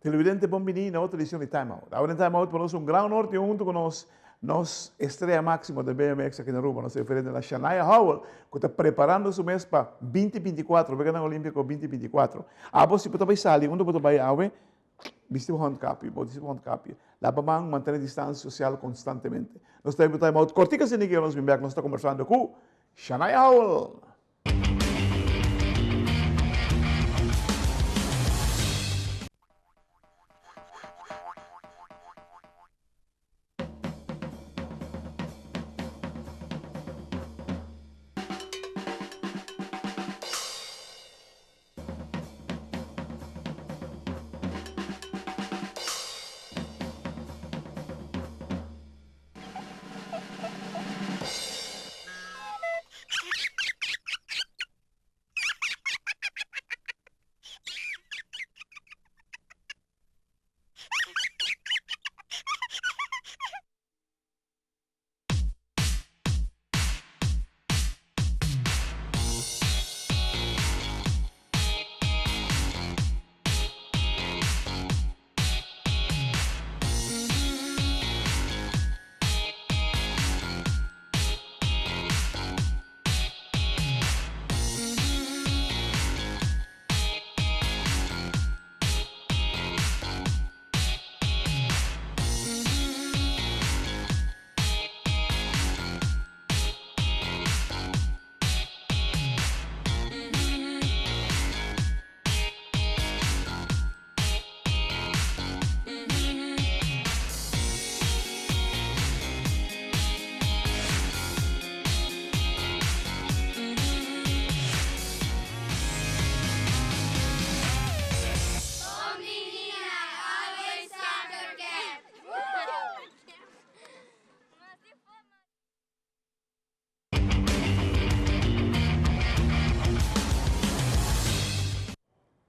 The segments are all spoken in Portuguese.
Televidente Bombini, na outra edição de Time Out. Agora em Time Out, para nós, um grande norte junto com nós estreia máxima da BMX aqui na Aruba, nós referente a Shania Howell, que está preparando o mês para 2024, vai ganhar o Olímpico 2024. A você pode vai sair, onde pode vai ao vestir handicap, vestir handicap. Lá para manter a distância social constantemente. Nós temos Time Out, cortica se ninguém nos nós estamos conversando com Shania Howell.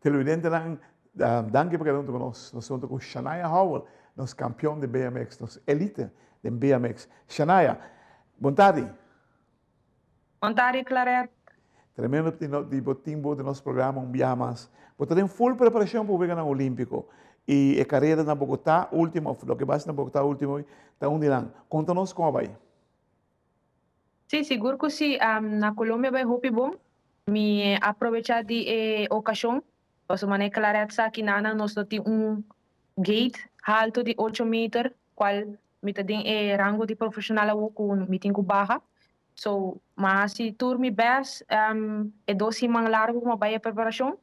Televidente lang, danke por cada nós. Nós somos com Shania Howell, nosso campeão de BMX, nosso elite de BMX. Shania, boa tarde. Boa tarde, Claret. Tremendo timbo de nosso programa, dia mais. Você tem full preparação para o Vegano Olímpico. E a carreira na Bogotá, último, o que vai na Bogotá, último, está onde lá. Conta-nos como vai. Sim, seguro que sim. Na Colômbia vai muito bom. Me aproveitar de ocasião. Posso manejar Claret aqui na nós temos gate alto de 8 metros, qual me tem rango de profissional com me tem barra. So, mas se tour me best, é 2 semanas largo uma baia preparação.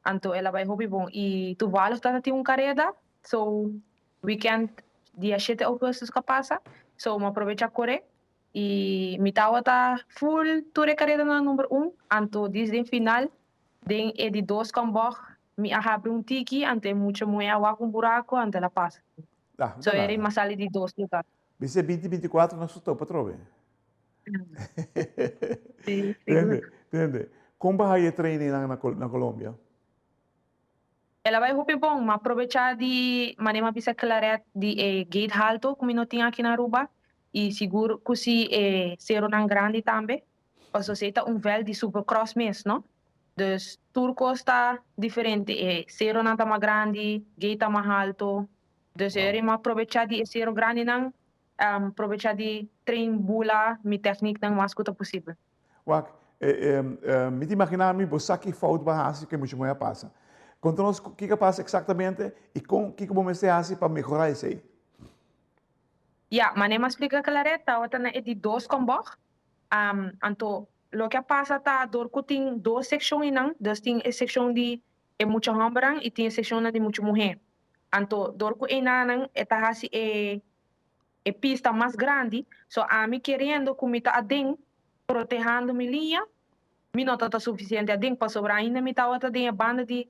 Então, ela vai muito bom. E tu vale está tem carreira. So, weekend dia 7 agosto que passa. So, me aproveitar correr. E me tá full tour carreira na número 1. Então, desde o final, den é de 2 cambor, me abre tiki, ante muito moeda com buraco, ante ela passa. So, era uma sala de 2 lugares. Você 2024 não estou para trove. Sim, seguro. Entende? Como vai a treinar na Colômbia? Ela vai muito bom, mas aproveitar de maneira bisa claret de gate alto, como não tinha aqui na Aruba, e seguro que se ser um grande também, ou seja, véu de supercross mesmo, não? Dus turco está diferente, ser um mais grande, gate mais alto, dus eu vou aproveitar de ser grande não, aproveitar de treinar bula, minha técnica não mais curta possível. Wak, me imaginar me você que falta para que muito mais passa. Conta-nos o que passa exatamente e o que você faz para melhorar isso aí. Ja, maar neem explica clareta, wat na é de 2 combos. Anto, lo que passa tá dor que tem 2 secções não, tem a secção de muito homem e tem a secção de muito mulher. Anto, dor que não é tá assim é pista mais grande, so a mim querendo que me tá adem protegendo minha linha, me não tá suficiente adem para sobrar ainda me tá outra de banda de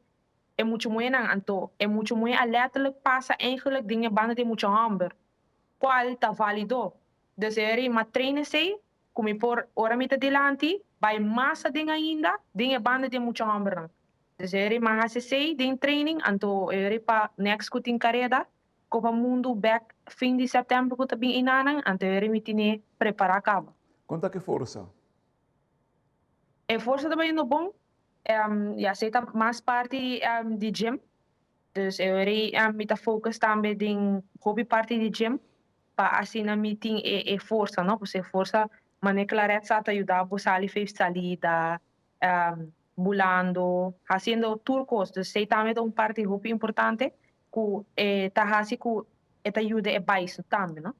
é muito mulher não, anto é muito mulher letterlijk passa eigenlijk de banda de muito homem. Qual está válido. Dus ma treinen sei, come por ora mita delante, vai massa ding ainda, ding banda de muito hambre. Dus ma hase sei, ding training, anto pa next kuting carreira, Copa Mundo back fim de setembro que também inanang, anto mi tine preparar cabo. Conta que força. E força também no bom, já sei tá mais parte de gym, Dus me tá focus também em hobby parte de gym, para assim na meeting força, não? Você força, mas é claro, está ajudar a sair fez salida, bulando, fazendo turcos, dus sei também um parte hobby importante, que tá assim que ajuda a baixo também, não?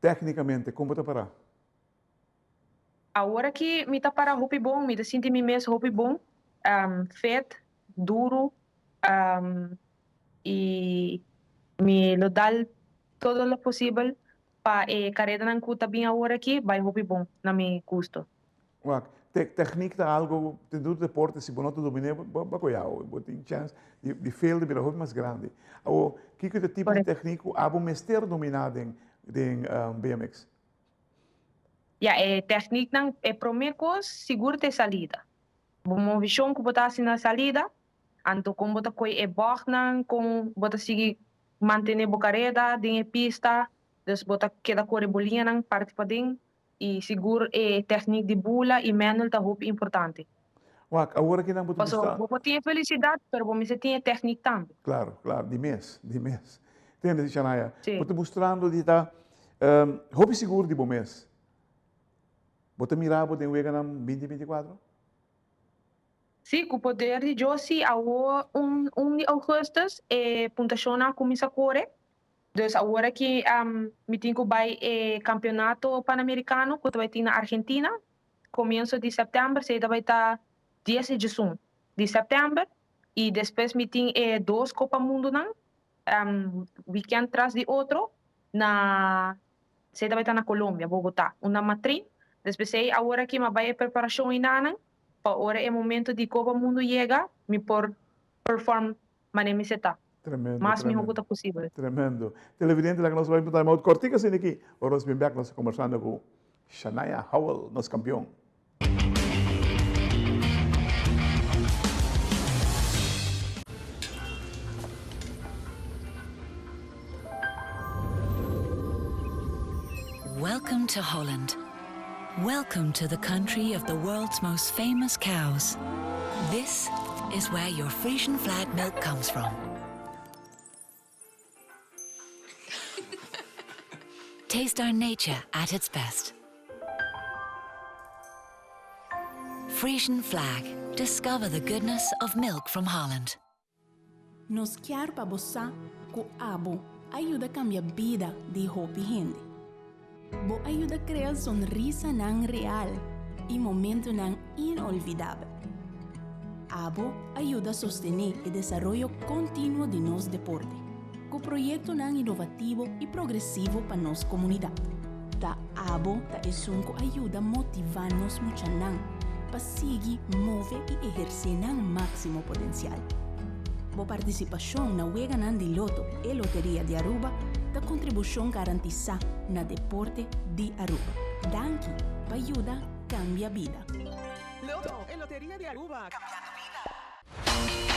Tecnicamente, como está para? Agora que me tá para hobby bom, me tá sentindo me mesmo hobby bom, fet, duro, um, e me lo dá todo lo possível para carreira não custa bem agora aqui, vai hobby bom, na meu custo. Wak, techniek tá algo, te do deporte, se você não domina, vai coiar, você tem chance de fail de virar hobby mais grande. O que é o tipo de Correto. técnico abo mester dominado em BMX? Ja, techniek não é primeira coisa, seguro ter salida. Uma visão que botar assim na salida, anto como botar coi é bom não, com botar seguir manter a carreira dentro da pista, dus botar queda corre bolinha não parte para dentro e seguro é técnica de bula e manual tá muito importante. Wak, agora que não vou Paso, mostrar, vou ter felicidade, pero vou me ter técnica também. claro, claro, de mês. Entende, Shania? Vou Sim. te mostrando de tá, hobby seguro de bom mês. Vou te mirar, vou te ver na 2024? Sim, com o poder de Josi, de agosto, pontuação começa a correr. Dus agora que me tenho vai campeonato pan-americano que vai ter na Argentina, começo de setembro, se vai estar 10 de junho de setembro e depois me tem dois Copa Mundo não, weekend atrás de outro na se vai estar na Colômbia, Bogotá, uma matriz. Depois aí agora que me vai a preparação inana, para agora é momento de Copa Mundo chega, me por perform mané seta, Tremendo, mas me tremendo. robusta possível. Tremendo. Televidente, lá que nós vamos botar uma cortica assim aqui. Agora nós vamos back, nós conversando com Shania Howell, nosso campeão. Welcome to Holland. Welcome to the country of the world's most famous cows. This is where your Frisian flag milk comes from. Taste our nature at its best. Frisian flag. Discover the goodness of milk from Holland. Nos quer para você que abo ajuda a cambiar a vida de hopi gente. Bo ajuda a criar sonrisa não real e momento não inolvidável. Abo ajuda a sostener o desenvolvimento contínuo de nosso deporte, com projeto não inovativo e progressivo para nossa comunidade. Da Abo da esunco ajuda a motivar nos muchanang para seguir, mover e exercer não máximo potencial. Bo participação na Wega Nan de Loto e Loteria de Aruba da contribuição garantizada na deporte de Aruba. Danke, para ajudar cambia vida. Loto e Loteria de Aruba. Cambiando vida.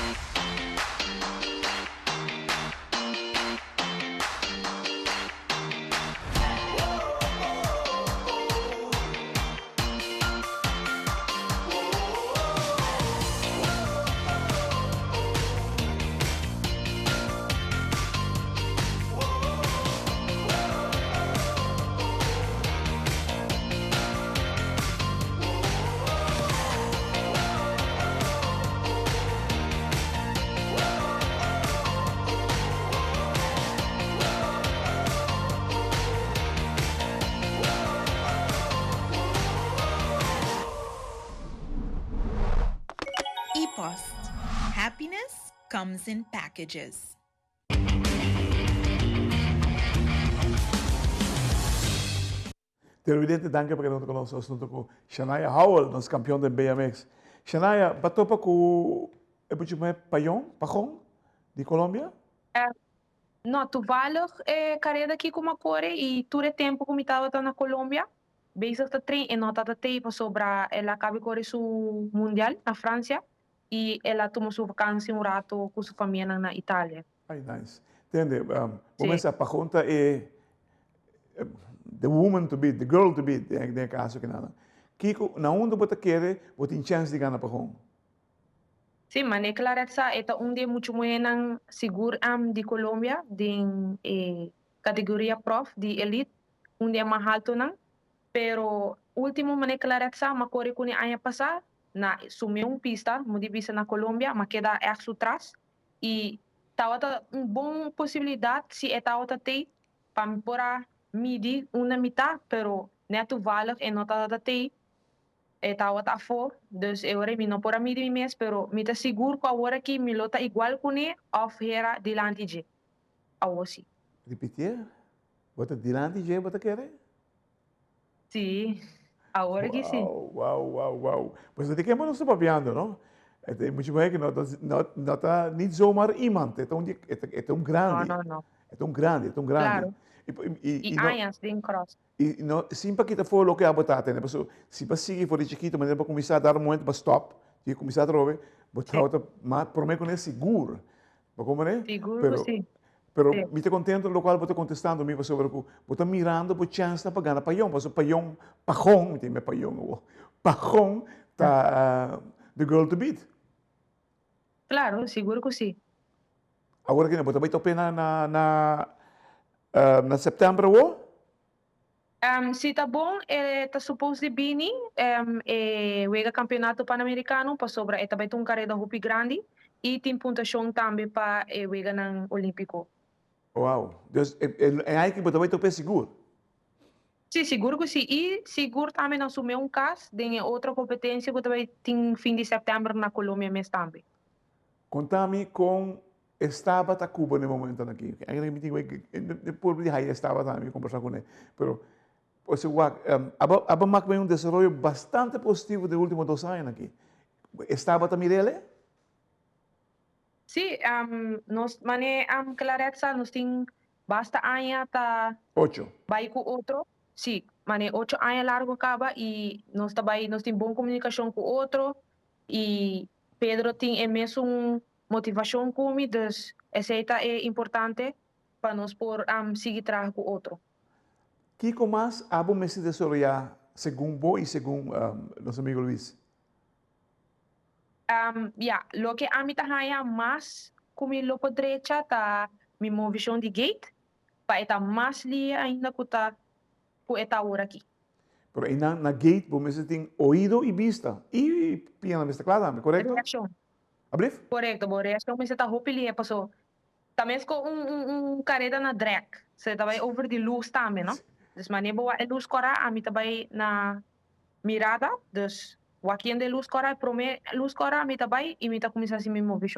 ePost. Happiness comes in packages. Televidente, danke por estar conosco. Nós estamos com Shania Howell, nosso campeão de BMX. Shania, bateu para com o Pajón, de Colômbia? Não, tu valor carreira aqui como a core e tudo é tempo como estava na Colômbia. Basic ta train e nota ta tempo sobre ela acaba correr su mundial na França e ela tomou sua vacância rato com sua família na Itália. Ai, nice. Entende? Sim. Começa a Pajón é the woman to beat, the girl to beat, em caso que nada. Kiko, na onde você quer, você tem chance de ganhar Pajón. Sí, mané clareza esta un día mucho buena seguro de Colombia de categoría prof de elite un día más alto nan pero último mané clareza ma corre con año pasado na sumiu un pista mudi pista na Colombia ma queda erg atrás e tawata un bom possibilidad si etawata te pam pora midi una mitad pero neto valig en nota te tawat afo, dus eu mi não por mim de mês, pero me tá seguro que agora que me lota igual com ele, of era dilante de, assim. Repetir? Bota dilante je, bota querer? Sim, agora que sim. Wow. Pois dat ik não estou papiando, não? Het is muito bem que não está nem zomaar iemand. Het is grande. Não. Het is grande. Claro. E anos de cross. E não, sempre que for o que a botar, né? Porque se para seguir for de chiquito, mas para começar a dar um momento para stop, e começar a trover, botar outra, mas por mim é seguro. Para como é? Seguro, sim. Pero me está contento lo qual botar contestando me sobre o botar mirando por chance para ganhar paião, porque paião, pajón, me paião, pajón tá the girl to beat. Claro, seguro que sim. Agora que não, botar vai pena na setembro ou? Se tá bom, tá suposto de bini, o campeonato pan-americano para sobre esta vai ter um carreira hopi grande e tem pontuação também para o ng olímpico. Uau, dus é aí que você vai ter seguro? Sim, seguro que sim. E seguro também não assumir um caso de outra competência que vai ter fim de setembro na Colômbia mesmo também. Contame com estava a Cuba no momento aqui. Ainda me digo que depois de aí estava também conversar com ele, pero o sea, aba mak um desenvolvimento bastante positivo de últimos 2 anos aqui. Estava também dele? Sim, nós mané clareza nós tem basta anos tá 8. vai com outro. Sim, mané 8 anos largo acaba e nós também nós tem boa comunicação com outro e Pedro tem mesmo motivação comigo, dus essa é importante para nós por seguir trabalhando com outro. Kiko mas abo me se desarrollar según vos y según los amigos Luis. Lo que a mí está más como mi lopo derecha está mi movimento de gate para estar más li ainda que está por esta hora aqui. Pero aí na gate você tem ouído e vista e piano vista claro, correto? Reação. Abrif? Correto, por reação você está roupa passou. Também com careta na drag, você também over de luz também, não? Dus wanneer we een luz cora, a mim também na mirada, dus wakien de luz cora, prome luz cora, a mim também e mim tá começando a me mover.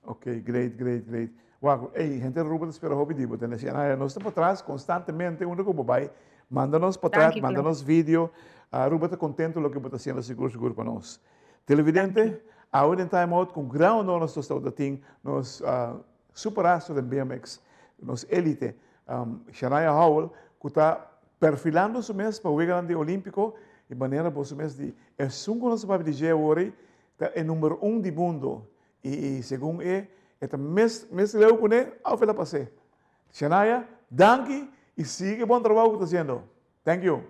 Ok, great. Wow, hey, gente Ruben, espero hobby dibo. Nós estamos por trás constantemente, uno como vai, manda-nos para trás, manda-nos vídeo. Ruben está contento com o que está fazendo seguro para nós. Televidente, agora em time out, com grande honor nós estamos aqui, nos superastro do BMX, nos elite, Shania Howell, que está perfilando su mês para o grande olímpico de maneira para o mês de é um nosso papel de hoje é número 1 do mundo e segundo é mês leu com ele ao final passei. Shania, danke e siga bom trabalho que está fazendo. Thank you.